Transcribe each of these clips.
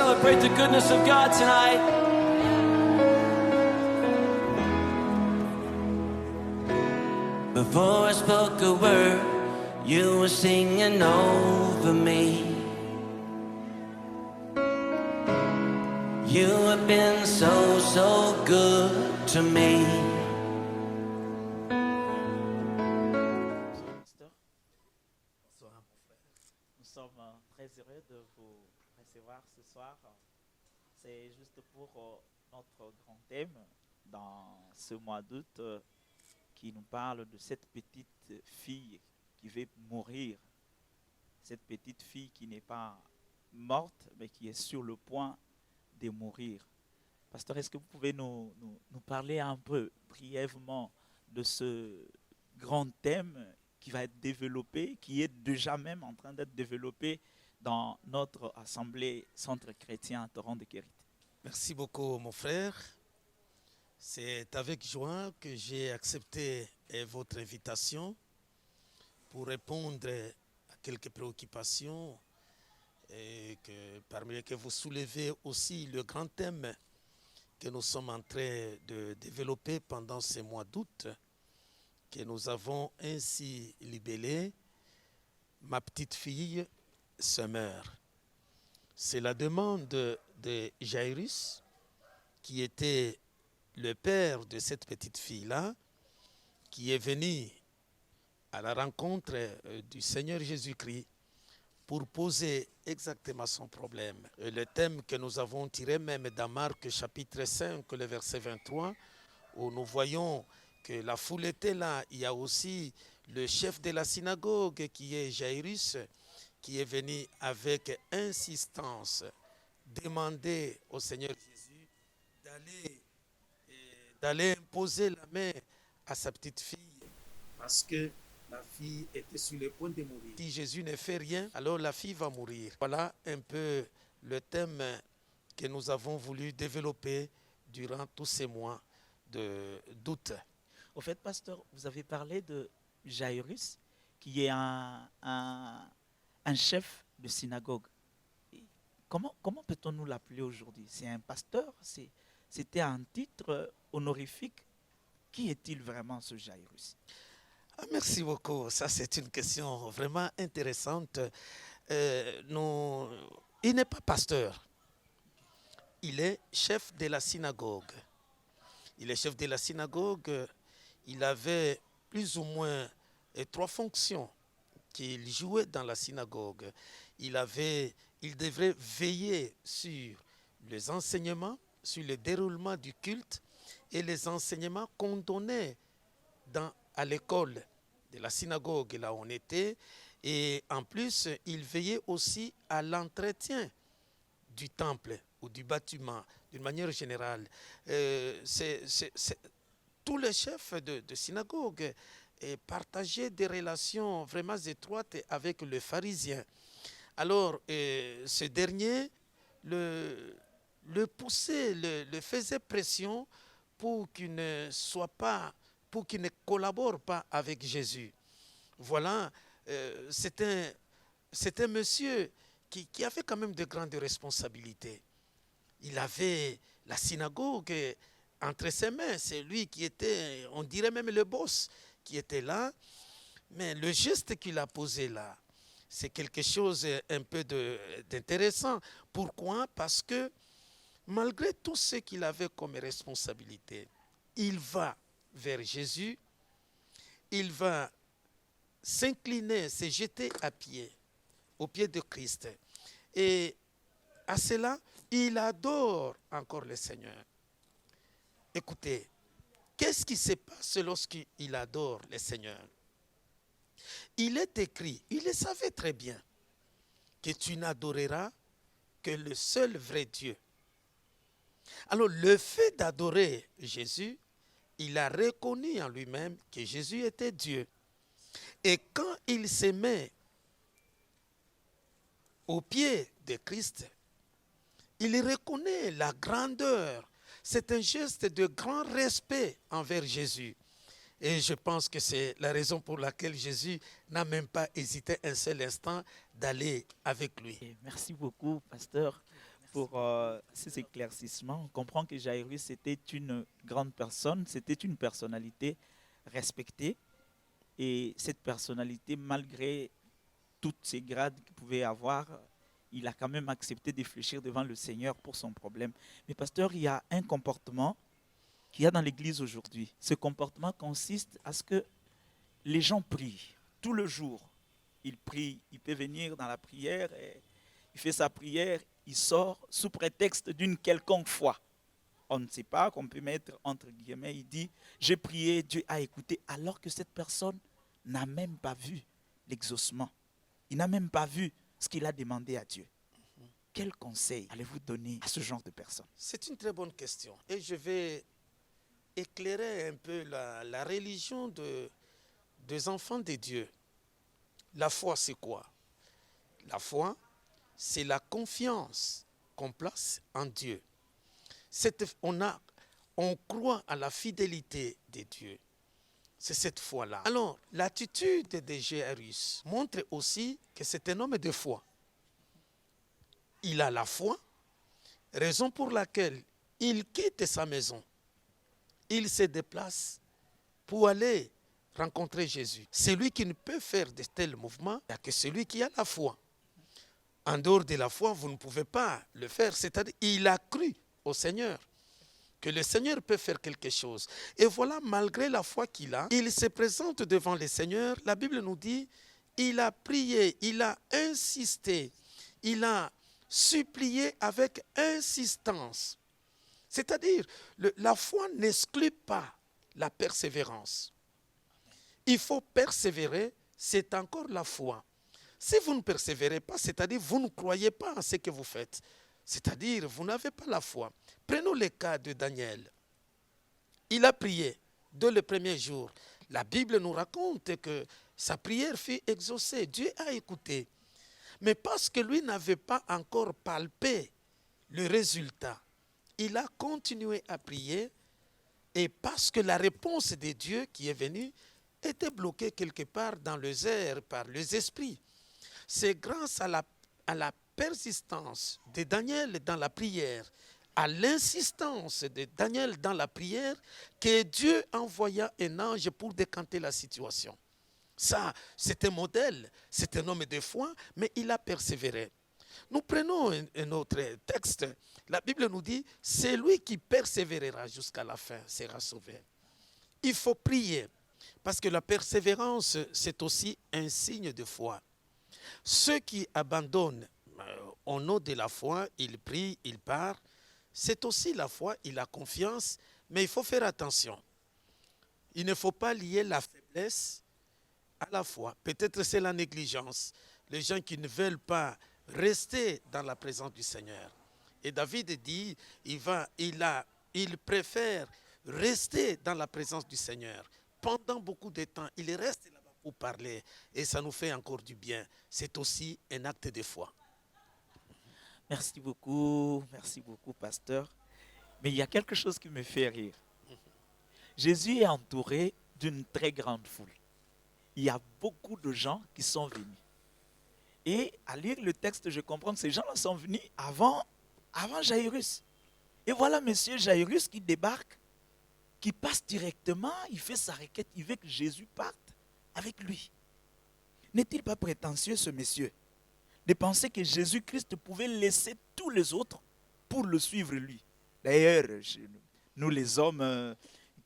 celebrate the goodness of God tonight. Before I spoke a word, you were singing over me. You have been so, so good to me. Bonsoir, mon frère. Nous sommes très heureux de vous recevoir ce soir. C'est juste pour notre grand thème dans ce mois d'août qui nous parle de cette petite fille qui va mourir. Cette petite fille qui n'est pas morte, mais qui est sur le point de mourir. Pasteur, est-ce que vous pouvez nous parler un peu brièvement de ce grand thème qui va être développé, qui est déjà même en train d'être développé dans notre assemblée Centre chrétien à Torrent-de-Quérite? Merci beaucoup, mon frère. C'est avec joie que j'ai accepté votre invitation pour répondre à quelques préoccupations et que parmi lesquelles vous soulevez aussi le grand thème que nous sommes en train de développer pendant ces mois d'août, que nous avons ainsi libellé « Ma petite fille se meurt ». C'est la demande de Jairus, qui était le père de cette petite fille-là, qui est venu à la rencontre du Seigneur Jésus-Christ pour poser exactement son problème. Et le thème que nous avons tiré même dans Marc chapitre 5, le verset 23, où nous voyons que la foule était là. Il y a aussi le chef de la synagogue qui est Jairus, qui est venu avec insistance demander au Seigneur Jésus d'aller imposer la main à sa petite fille parce que la fille était sur le point de mourir. Si Jésus ne fait rien, alors la fille va mourir. Voilà un peu le thème que nous avons voulu développer durant tous ces mois d'août. Au fait, pasteur, vous avez parlé de Jairus, qui est un chef de synagogue. Comment peut-on nous l'appeler aujourd'hui? C'est un pasteur? C'était un titre honorifique? Qui est-il vraiment, ce Jairus? Merci beaucoup. Ça, c'est une question vraiment intéressante. Il n'est pas pasteur. Il est chef de la synagogue. Il est chef de la synagogue. Il avait plus ou moins 3 fonctions qu'il jouait dans la synagogue. Il devrait veiller sur les enseignements, sur le déroulement du culte et les enseignements qu'on donnait à l'école de la synagogue, là où on était. Et en plus, il veillait aussi à l'entretien du temple ou du bâtiment, d'une manière générale. Tous les chefs de synagogue partageaient des relations vraiment étroites avec le pharisien. Alors, ce dernier le poussait, le faisait pression pour qu'il ne collabore pas avec Jésus. Voilà, c'est un monsieur qui avait quand même de grandes responsabilités. Il avait la synagogue entre ses mains. C'est lui qui était, on dirait même le boss, qui était là. Mais le geste qu'il a posé là, c'est quelque chose un peu d'intéressant. Pourquoi? Parce que malgré tout ce qu'il avait comme responsabilité, il va vers Jésus, il va s'incliner, se jeter à pied, aux pieds de Christ. Et à cela, il adore encore le Seigneur. Écoutez, qu'est-ce qui se passe lorsqu'il adore le Seigneur? Il est écrit, il le savait très bien, que tu n'adoreras que le seul vrai Dieu. Alors le fait d'adorer Jésus, il a reconnu en lui-même que Jésus était Dieu. Et quand il se met aux pieds de Christ, il reconnaît la grandeur. C'est un geste de grand respect envers Jésus. Et je pense que c'est la raison pour laquelle Jésus n'a même pas hésité un seul instant d'aller avec lui. Merci beaucoup, pasteur, pour ces éclaircissements. On comprend que Jairus était une grande personne, c'était une personnalité respectée. Et cette personnalité, malgré tous ces grades qu'il pouvait avoir, il a quand même accepté de fléchir devant le Seigneur pour son problème. Mais pasteur, il y a un comportement qu'il y a dans l'Église aujourd'hui. Ce comportement consiste à ce que les gens prient tout le jour. Il prie, il peut venir dans la prière, et il fait sa prière, il sort sous prétexte d'une quelconque foi. On ne sait pas, qu'on peut mettre entre guillemets, il dit « j'ai prié, Dieu a écouté », alors que cette personne n'a même pas vu l'exaucement. Il n'a même pas vu ce qu'il a demandé à Dieu. Quel conseil allez-vous donner à ce genre de personnes? C'est une très bonne question. Et je vais éclairer un peu la religion des enfants de Dieu. La foi, c'est quoi? La foi, c'est la confiance qu'on place en Dieu. On croit à la fidélité de Dieu. C'est cette foi-là. Alors, l'attitude de Jairus montre aussi que c'est un homme de foi. Il a la foi, raison pour laquelle il quitte sa maison. Il se déplace pour aller rencontrer Jésus. Celui qui ne peut faire de tels mouvements, il n'y a que celui qui a la foi. En dehors de la foi, vous ne pouvez pas le faire. C'est-à-dire, il a cru au Seigneur, que le Seigneur peut faire quelque chose. Et voilà, malgré la foi qu'il a, il se présente devant le Seigneur. La Bible nous dit, il a prié, il a insisté, il a supplié avec insistance. C'est-à-dire, la foi n'exclut pas la persévérance. Il faut persévérer, c'est encore la foi. Si vous ne persévérez pas, c'est-à-dire vous ne croyez pas en ce que vous faites, c'est-à-dire vous n'avez pas la foi. Prenons le cas de Daniel. Il a prié dès le premier jour. La Bible nous raconte que sa prière fut exaucée. Dieu a écouté. Mais parce que lui n'avait pas encore palpé le résultat, il a continué à prier. Et parce que la réponse de Dieu qui est venue était bloquée quelque part dans les airs par les esprits. C'est grâce à la persistance de Daniel dans la prière, à l'insistance de Daniel dans la prière, que Dieu envoya un ange pour décanter la situation. Ça, c'est un modèle, c'est un homme de foi, mais il a persévéré. Nous prenons un autre texte. La Bible nous dit, c'est lui qui persévérera jusqu'à la fin, sera sauvé. Il faut prier, parce que la persévérance, c'est aussi un signe de foi. Ceux qui abandonnent au nom de la foi, ils prient, ils partent, c'est aussi la foi, il a confiance, mais il faut faire attention. Il ne faut pas lier la faiblesse à la foi. Peut-être c'est la négligence. Les gens qui ne veulent pas rester dans la présence du Seigneur. Et David dit, il préfère rester dans la présence du Seigneur. Pendant beaucoup de temps, il reste là-bas pour parler. Et ça nous fait encore du bien. C'est aussi un acte de foi. Merci beaucoup, pasteur. Mais il y a quelque chose qui me fait rire. Jésus est entouré d'une très grande foule. Il y a beaucoup de gens qui sont venus. Et à lire le texte, je comprends que ces gens-là sont venus avant Jairus. Et voilà monsieur Jairus qui débarque, qui passe directement, il fait sa requête, il veut que Jésus parte avec lui. N'est-il pas prétentieux ce monsieur de penser que Jésus-Christ pouvait laisser tous les autres pour le suivre lui? D'ailleurs, nous les hommes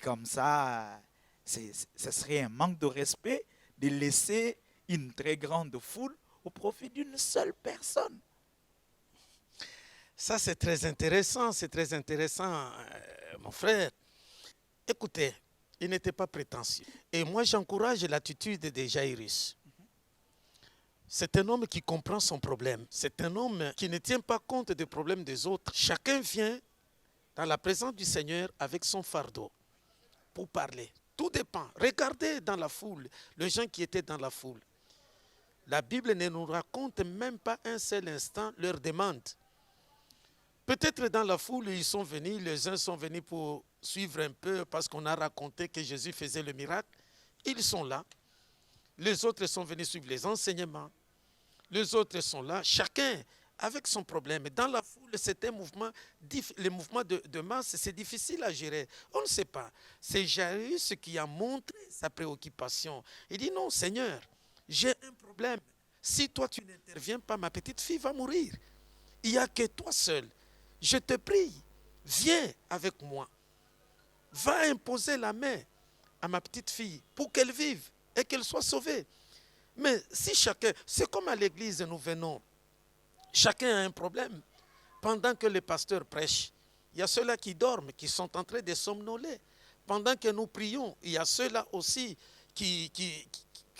comme ça, ce serait un manque de respect de laisser une très grande foule au profit d'une seule personne. Ça, c'est très intéressant, mon frère. Écoutez, il n'était pas prétentieux. Et moi, j'encourage l'attitude de Jairus. C'est un homme qui comprend son problème. C'est un homme qui ne tient pas compte des problèmes des autres. Chacun vient dans la présence du Seigneur avec son fardeau pour parler. Tout dépend. Regardez dans la foule, les gens qui étaient dans la foule. La Bible ne nous raconte même pas un seul instant leur demande. Peut-être dans la foule, ils sont venus, les uns sont venus pour suivre un peu parce qu'on a raconté que Jésus faisait le miracle. Ils sont là. Les autres sont venus suivre les enseignements. Les autres sont là. Chacun avec son problème. Dans la foule, c'est un mouvement, les mouvements de masse, c'est difficile à gérer. On ne sait pas. C'est Jairus qui a montré sa préoccupation. Il dit, non, Seigneur, j'ai un problème. Si toi, tu n'interviens pas, ma petite fille va mourir. Il n'y a que toi seul. Je te prie, viens avec moi. Va imposer la main à ma petite fille pour qu'elle vive et qu'elle soit sauvée. Mais si chacun, c'est comme à l'église, nous venons, chacun a un problème. Pendant que le pasteur prêche, il y a ceux-là qui dorment, qui sont en train de somnoler. Pendant que nous prions, il y a ceux-là aussi qui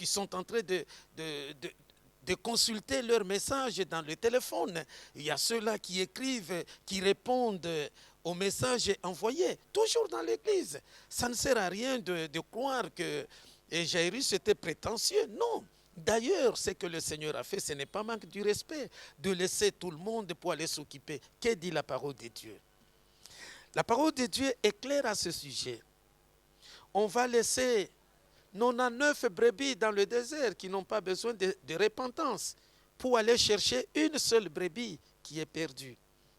sont en train de consulter leurs messages dans le téléphone. Il y a ceux-là qui écrivent, qui répondent aux messages envoyés, toujours dans l'église. Ça ne sert à rien de croire que Jairus était prétentieux. Non. D'ailleurs, ce que le Seigneur a fait, ce n'est pas manque du respect de laisser tout le monde pour aller s'occuper. Que dit la parole de Dieu? La parole de Dieu est claire à ce sujet. On va laisser 99 brebis dans le désert qui n'ont pas besoin de repentance pour aller chercher une seule brebis qui est perdue.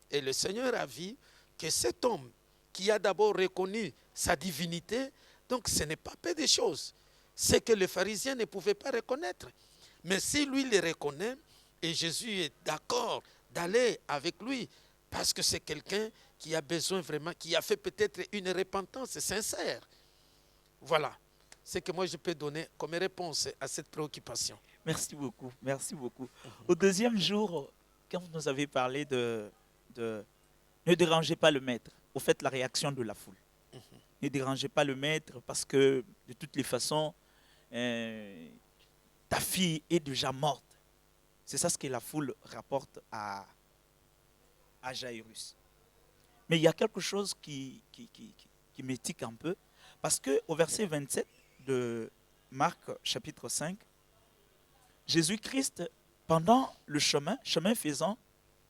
Et le Seigneur a vu que cet homme qui a d'abord reconnu sa divinité, donc ce n'est pas peu de choses. C'est que les pharisiens ne pouvaient pas reconnaître. Mais si lui le reconnaît, et Jésus est d'accord d'aller avec lui, parce que c'est quelqu'un qui a besoin vraiment, qui a fait peut-être une repentance sincère. Voilà ce que moi je peux donner comme réponse à cette préoccupation. Merci beaucoup, merci beaucoup. Au deuxième jour, quand vous nous avez parlé de ne dérangez pas le maître, au fait la réaction de la foule. Ne dérangez pas le maître parce que de toutes les façons, ta fille est déjà morte. C'est ça ce que la foule rapporte à Jairus. Mais il y a quelque chose qui m'étique un peu, parce qu'au verset 27 de Marc chapitre 5, Jésus-Christ, pendant le chemin faisant,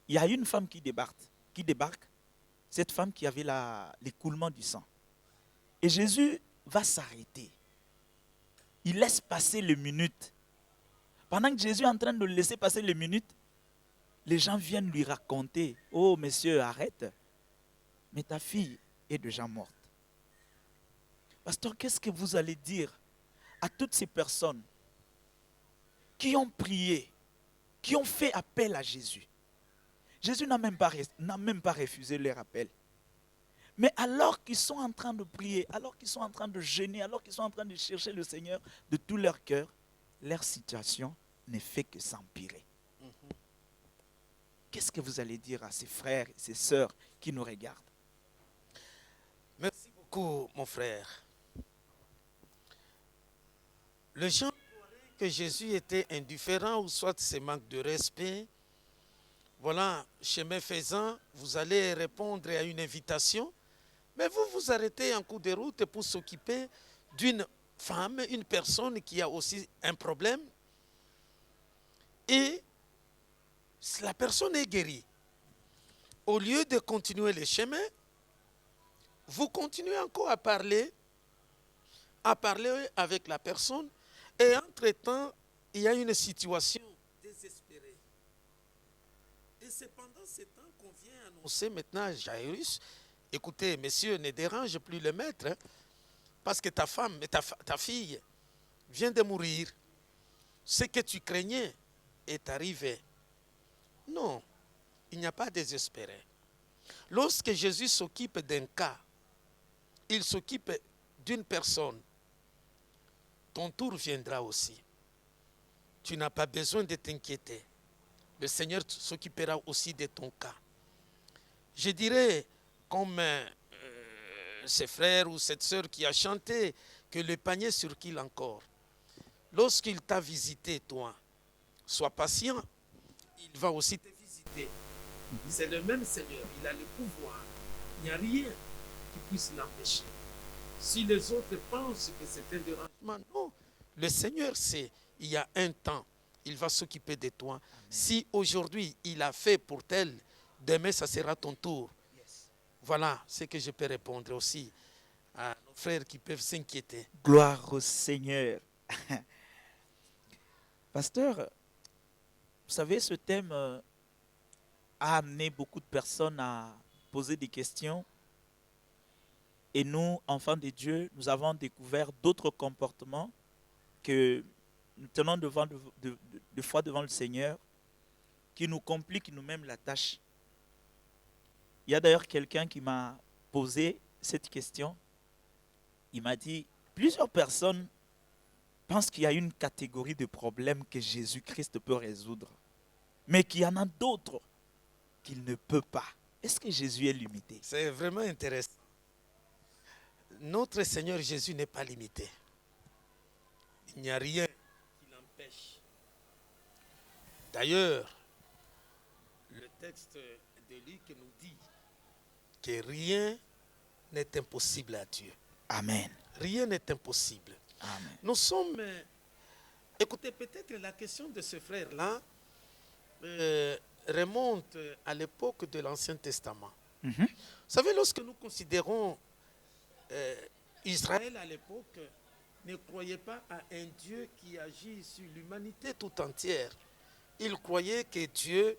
il y a une femme qui débarque, cette femme qui avait l'écoulement du sang. Et Jésus va s'arrêter. Il laisse passer les minutes. Pendant que Jésus est en train de laisser passer les minutes, les gens viennent lui raconter, « Oh, monsieur, arrête, mais ta fille est déjà morte. » Pasteur, qu'est-ce que vous allez dire à toutes ces personnes qui ont prié, qui ont fait appel à Jésus? Jésus n'a même pas refusé leur appel. Mais alors qu'ils sont en train de prier, alors qu'ils sont en train de jeûner, alors qu'ils sont en train de chercher le Seigneur de tout leur cœur, leur situation ne fait que s'empirer. Qu'est-ce que vous allez dire à ces frères et ces sœurs qui nous regardent? Merci beaucoup, mon frère. Les gens croiraient que Jésus était indifférent ou soit c'est manque de respect. Voilà, chemin faisant, vous allez répondre à une invitation, mais vous vous arrêtez en cours de route pour s'occuper d'une femme, une personne qui a aussi un problème, et la personne est guérie. Au lieu de continuer le chemin, vous continuez encore à parler avec la personne, et entre-temps, il y a une situation désespérée. Et c'est pendant ce temps qu'on vient annoncer maintenant à Jairus, écoutez, messieurs, ne dérange plus le maître, hein, parce que ta femme, ta fille vient de mourir. Ce que tu craignais est arrivé. Non, il n'y a pas de désespéré. Lorsque Jésus s'occupe d'un cas, il s'occupe d'une personne, ton tour viendra aussi. Tu n'as pas besoin de t'inquiéter. Le Seigneur s'occupera aussi de ton cas. Je dirais, comme ce frère ou cette sœur qui a chanté, que le panier circule encore. Lorsqu'il t'a visité, toi, sois patient, il va aussi te visiter. C'est le même Seigneur, il a le pouvoir. Il n'y a rien qui puisse l'empêcher. Si les autres pensent que c'est un dérangement, non. Le Seigneur sait, il y a un temps, il va s'occuper de toi. Amen. Si aujourd'hui il a fait pour tel, demain ça sera ton tour. Yes. Voilà ce que je peux répondre aussi à nos frères qui peuvent s'inquiéter. Gloire au Seigneur. Pasteur, vous savez, ce thème a amené beaucoup de personnes à poser des questions. Et nous, enfants de Dieu, nous avons découvert d'autres comportements que nous tenons de fois devant le Seigneur qui nous compliquent nous-mêmes la tâche. Il y a d'ailleurs quelqu'un qui m'a posé cette question. Il m'a dit, plusieurs personnes pensent qu'il y a une catégorie de problèmes que Jésus-Christ peut résoudre, mais qu'il y en a d'autres qu'il ne peut pas. Est-ce que Jésus est limité? C'est vraiment intéressant. Notre Seigneur Jésus n'est pas limité. Il n'y a rien qui l'empêche. D'ailleurs, le texte de Luc nous dit que rien n'est impossible à Dieu. Amen. Rien n'est impossible. Amen. Nous sommes... écoutez, peut-être la question de ce frère-là remonte à l'époque de l'Ancien Testament. Mhm. Vous savez, lorsque nous considérons Israël à l'époque, ne croyait pas à un Dieu qui agit sur l'humanité tout entière. Il croyait que Dieu,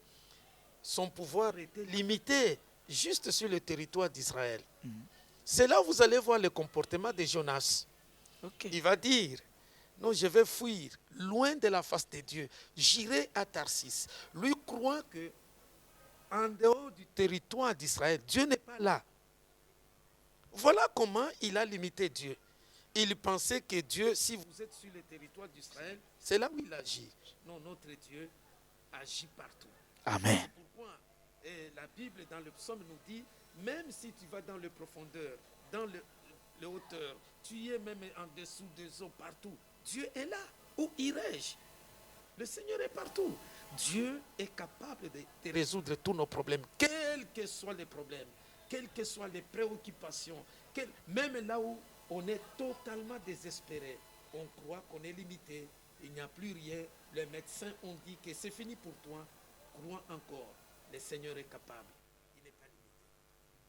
son pouvoir était limité juste sur le territoire d'Israël. Mhm. C'est là où vous allez voir le comportement de Jonas. Ok. Il va dire, non, je vais fuir loin de la face de Dieu. J'irai à Tarsis. Lui croit que en dehors du territoire d'Israël, Dieu n'est pas là. Voilà comment il a limité Dieu. Il pensait que Dieu, si vous êtes sur le territoire d'Israël, c'est là où il agit. Non, notre Dieu agit partout. Amen. C'est pourquoi la Bible dans le psaume nous dit, même si tu vas dans le profondeur, dans le hauteur, tu y es même en dessous des eaux partout, Dieu est là. Où irai-je? Le Seigneur est partout. Dieu est capable de résoudre tous nos problèmes, quels que soient les problèmes, quelles que soient les préoccupations, même là où on est totalement désespéré, on croit qu'on est limité, il n'y a plus rien. Les médecins ont dit que c'est fini pour toi. Crois encore, le Seigneur est capable. Il n'est pas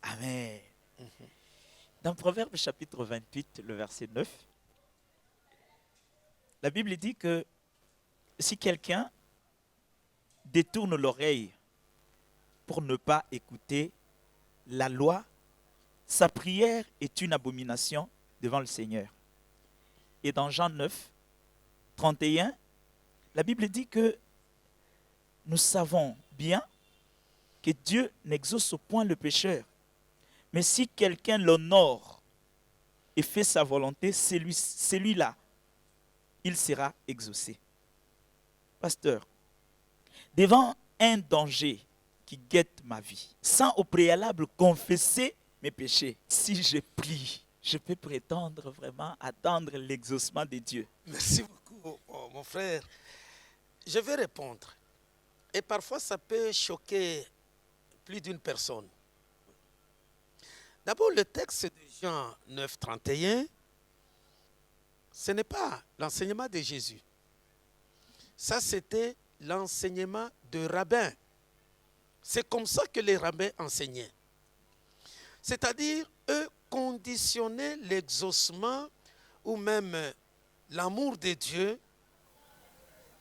limité. Amen. Dans Proverbe chapitre 28, le verset 9, la Bible dit que si quelqu'un détourne l'oreille pour ne pas écouter la loi, sa prière est une abomination devant le Seigneur. Et dans Jean 9, 31, la Bible dit que nous savons bien que Dieu n'exauce point le pécheur. Mais si quelqu'un l'honore et fait sa volonté, celui-là, il sera exaucé. Pasteur, devant un danger qui guette ma vie, sans au préalable confesser mes péchés, si je prie, je peux prétendre vraiment attendre l'exaucement de Dieu. Merci beaucoup, mon frère. Je vais répondre. Et parfois, ça peut choquer plus d'une personne. D'abord, le texte de Jean 9, 31, ce n'est pas l'enseignement de Jésus. Ça, c'était l'enseignement de rabbins. C'est comme ça que les rabbins enseignaient. C'est-à-dire, eux conditionnaient l'exaucement ou même l'amour de Dieu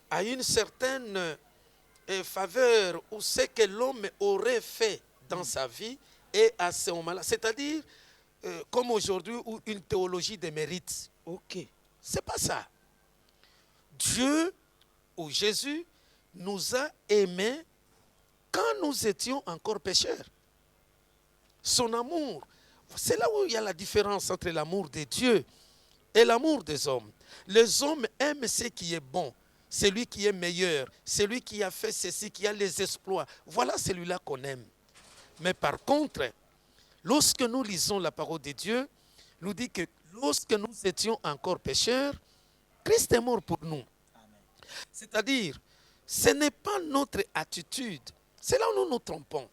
à une certaine faveur ou ce que l'homme aurait fait dans sa vie et à ce moment-là. C'est-à-dire, comme aujourd'hui, une théologie des mérites. Ok. C'est pas ça. Dieu ou Jésus nous a aimés quand nous étions encore pécheurs. Son amour, c'est là où il y a la différence entre l'amour de Dieu et l'amour des hommes. Les hommes aiment ce qui est bon, celui qui est meilleur, celui qui a fait ceci, qui a les exploits. Voilà celui-là qu'on aime. Mais par contre, lorsque nous lisons la parole de Dieu, nous dit que lorsque nous étions encore pécheurs, Christ est mort pour nous. C'est-à-dire, ce n'est pas notre attitude. C'est là où nous nous trompons.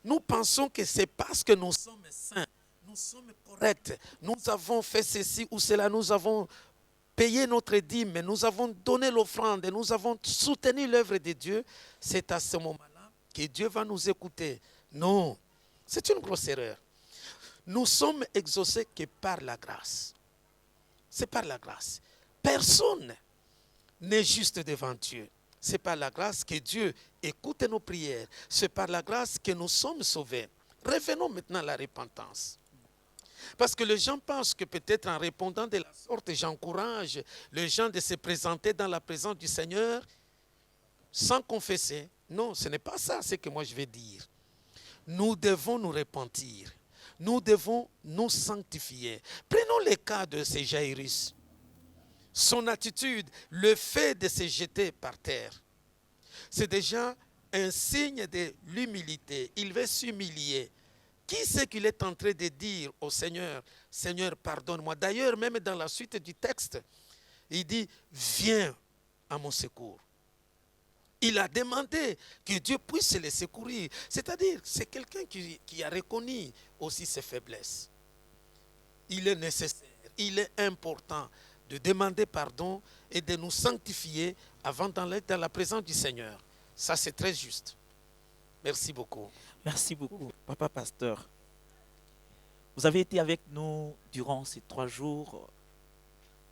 Nous pensons que c'est parce que nous sommes saints, nous sommes corrects, nous avons fait ceci ou cela, nous avons payé notre dîme, nous avons donné l'offrande, nous avons soutenu l'œuvre de Dieu. C'est à ce moment-là que Dieu va nous écouter. Non, c'est une grosse erreur. Nous sommes exaucés que par la grâce. C'est par la grâce. Personne n'est juste devant Dieu. C'est par la grâce que Dieu écoute nos prières. C'est par la grâce que nous sommes sauvés. Revenons maintenant à la repentance. Parce que les gens pensent que peut-être en répondant de la sorte, j'encourage les gens de se présenter dans la présence du Seigneur sans confesser. Non, ce n'est pas ça ce que moi je vais dire. Nous devons nous repentir. Nous devons nous sanctifier. Prenons le cas de ce Jairus. Son attitude, le fait de se jeter par terre, c'est déjà un signe de l'humilité. Il veut s'humilier. Qui c'est qu'il est en train de dire au Seigneur, Seigneur, pardonne-moi. D'ailleurs, même dans la suite du texte, il dit, viens à mon secours. Il a demandé que Dieu puisse le secourir. C'est-à-dire, c'est quelqu'un qui a reconnu aussi ses faiblesses. Il est nécessaire, il est important de demander pardon et de nous sanctifier avant d'aller dans la présence du Seigneur. Ça, c'est très juste. Merci beaucoup. Merci beaucoup, Papa Pasteur. Vous avez été avec nous durant ces 3 jours.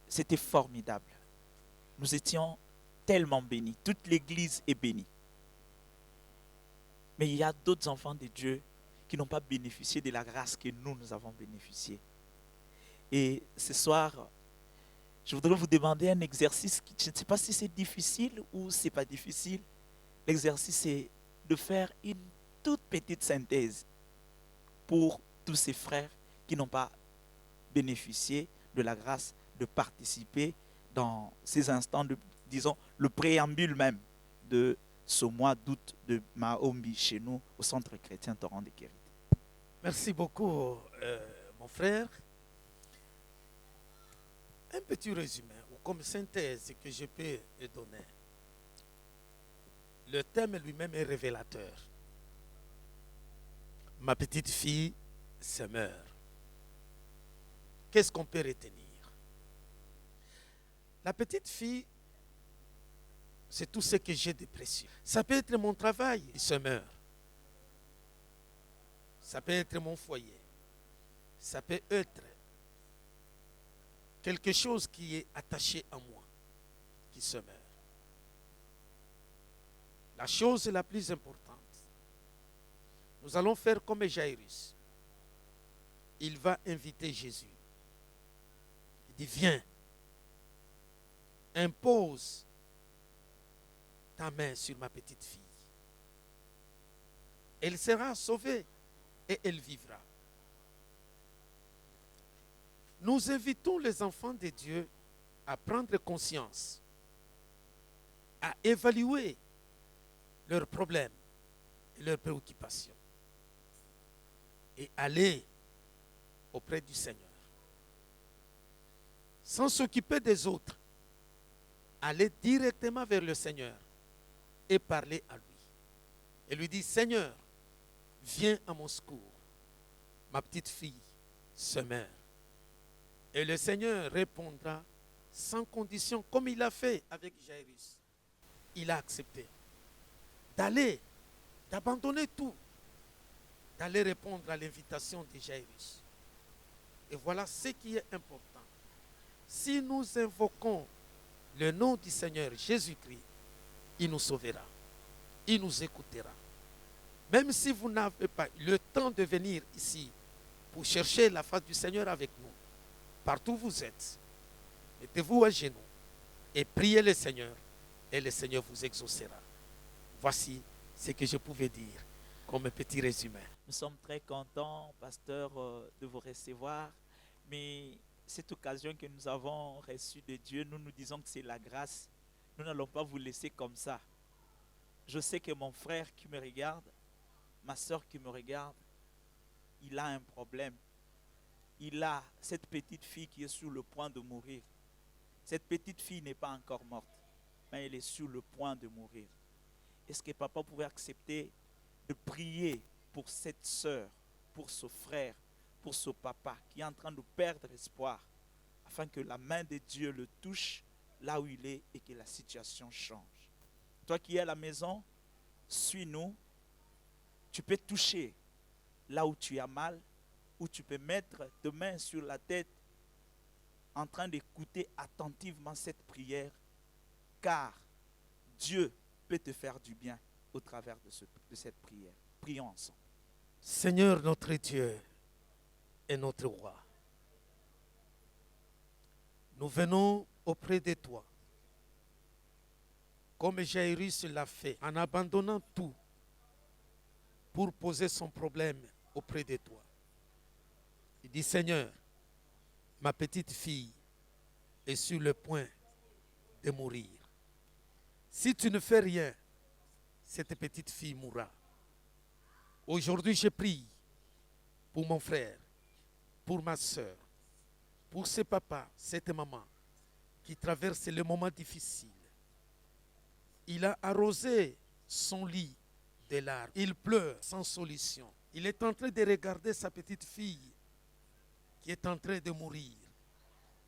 C'était formidable. Nous étions tellement bénis. Toute l'Église est bénie. Mais il y a d'autres enfants de Dieu qui n'ont pas bénéficié de la grâce que nous avons bénéficié. Et ce soir, je voudrais vous demander un exercice. Je ne sais pas si c'est difficile ou ce n'est pas difficile. L'exercice, c'est de faire une toute petite synthèse pour tous ces frères qui n'ont pas bénéficié de la grâce de participer dans ces instants de, disons, le préambule même de ce mois d'août de Maombi chez nous au Centre chrétien Torrent de Kérité. Merci beaucoup, mon frère. Un petit résumé, ou comme synthèse que je peux donner. Le thème lui-même est révélateur. Ma petite fille se meurt. Qu'est-ce qu'on peut retenir? La petite fille, c'est tout ce que j'ai de précieux. Ça peut être mon travail, il se meurt. Ça peut être mon foyer. Ça peut être quelque chose qui est attaché à moi, qui se meurt. La chose la plus importante, nous allons faire comme Jairus. Il va inviter Jésus. Il dit, viens, impose ta main sur ma petite fille. Elle sera sauvée et elle vivra. Nous invitons les enfants de Dieu à prendre conscience, à évaluer leurs problèmes et leurs préoccupations et aller auprès du Seigneur. Sans s'occuper des autres, aller directement vers le Seigneur et parler à lui. Et lui dire, Seigneur, viens à mon secours. Ma petite fille se meurt. Et le Seigneur répondra sans condition, comme il a fait avec Jairus. Il a accepté d'aller, d'abandonner tout, d'aller répondre à l'invitation de Jairus. Et voilà ce qui est important. Si nous invoquons le nom du Seigneur Jésus-Christ, il nous sauvera, il nous écoutera. Même si vous n'avez pas le temps de venir ici pour chercher la face du Seigneur avec nous, partout où vous êtes, mettez-vous à genoux et priez le Seigneur et le Seigneur vous exaucera. Voici ce que je pouvais dire comme un petit résumé. Nous sommes très contents, pasteur, de vous recevoir. Mais cette occasion que nous avons reçue de Dieu, nous nous disons que c'est la grâce. Nous n'allons pas vous laisser comme ça. Je sais que mon frère qui me regarde, ma soeur qui me regarde, il a un problème. Il a cette petite fille qui est sur le point de mourir. Cette petite fille n'est pas encore morte, mais elle est sur le point de mourir. Est-ce que papa pourrait accepter de prier pour cette sœur, pour ce frère, pour ce papa qui est en train de perdre espoir, afin que la main de Dieu le touche là où il est et que la situation change? Toi qui es à la maison, suis-nous. Tu peux toucher là où tu as mal, ou tu peux mettre tes mains sur la tête en train d'écouter attentivement cette prière, car Dieu peut te faire du bien au travers de cette prière. Prions ensemble. Seigneur notre Dieu et notre Roi, nous venons auprès de toi, comme Jairus l'a fait, en abandonnant tout pour poser son problème auprès de toi. Il dit, Seigneur, ma petite fille est sur le point de mourir. Si tu ne fais rien, cette petite fille mourra. Aujourd'hui, je prie pour mon frère, pour ma soeur, pour ce papa, cette maman qui traverse le moment difficile. Il a arrosé son lit de larmes. Il pleure sans solution. Il est en train de regarder sa petite fille qui est en train de mourir.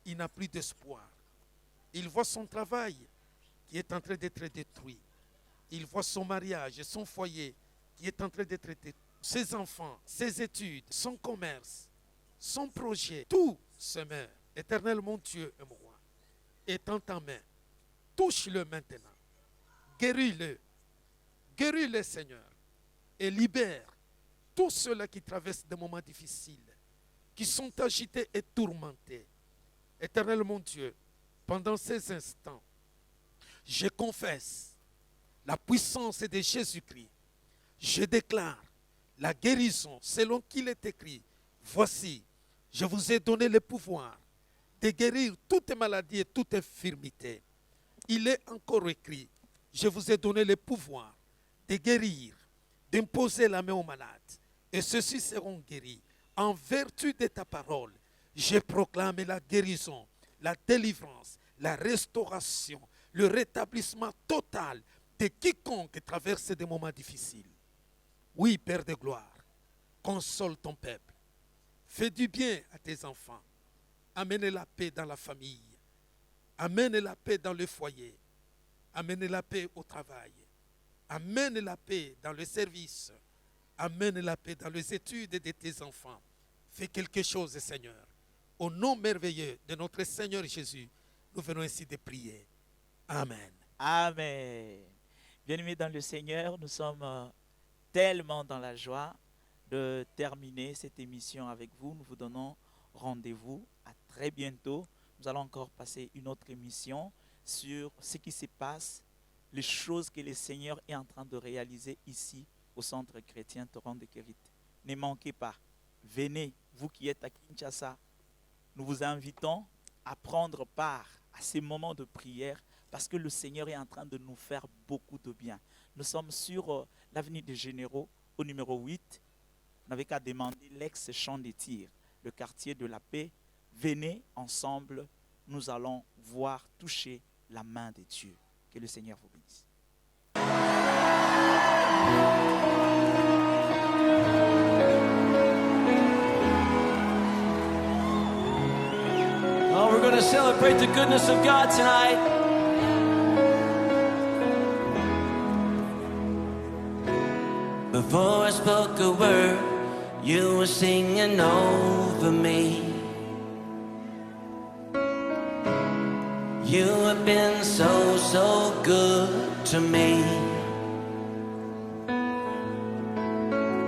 Il n'a plus d'espoir. Il voit son travail qui est en train d'être détruit. Il voit son mariage, son foyer qui est en train d'être détruit. Ses enfants, ses études, son commerce, son projet, tout se meurt. Éternel mon Dieu et mon roi, étends ta main, touche-le maintenant, guéris-le Seigneur, et libère tous ceux-là qui traversent des moments difficiles, qui sont agités et tourmentés. Éternel mon Dieu, pendant ces instants, je confesse la puissance de Jésus-Christ. Je déclare la guérison selon qu'il est écrit. Voici, je vous ai donné le pouvoir de guérir toute maladie et toute infirmité. Il est encore écrit, je vous ai donné le pouvoir de guérir, d'imposer la main aux malades. Et ceux-ci seront guéris. En vertu de ta parole, je proclame la guérison, la délivrance, la restauration, le rétablissement total de quiconque traverse des moments difficiles. Oui, Père de gloire, console ton peuple. Fais du bien à tes enfants. Amène la paix dans la famille. Amène la paix dans le foyer. Amène la paix au travail. Amène la paix dans le service. Amène la paix dans les études de tes enfants. Fais quelque chose, Seigneur. Au nom merveilleux de notre Seigneur Jésus, nous venons ainsi de prier. Amen. Amen. Bien-aimés dans le Seigneur, nous sommes tellement dans la joie de terminer cette émission avec vous. Nous vous donnons rendez-vous à très bientôt. Nous allons encore passer une autre émission sur ce qui se passe, les choses que le Seigneur est en train de réaliser ici au Centre chrétien Torrent de Kérit. Ne manquez pas. Venez, vous qui êtes à Kinshasa, nous vous invitons à prendre part à ces moments de prière parce que le Seigneur est en train de nous faire beaucoup de bien. Nous sommes sur l'avenue des Généraux, au numéro 8. Vous n'avez qu'à demander l'ex-champ des tirs, le quartier de la paix. Venez ensemble, nous allons voir toucher la main de Dieu. Que le Seigneur vous bénisse. Oh, we're going to celebrate the goodness of God tonight. Before I spoke a word, you were singing over me. You have been so, so good to me.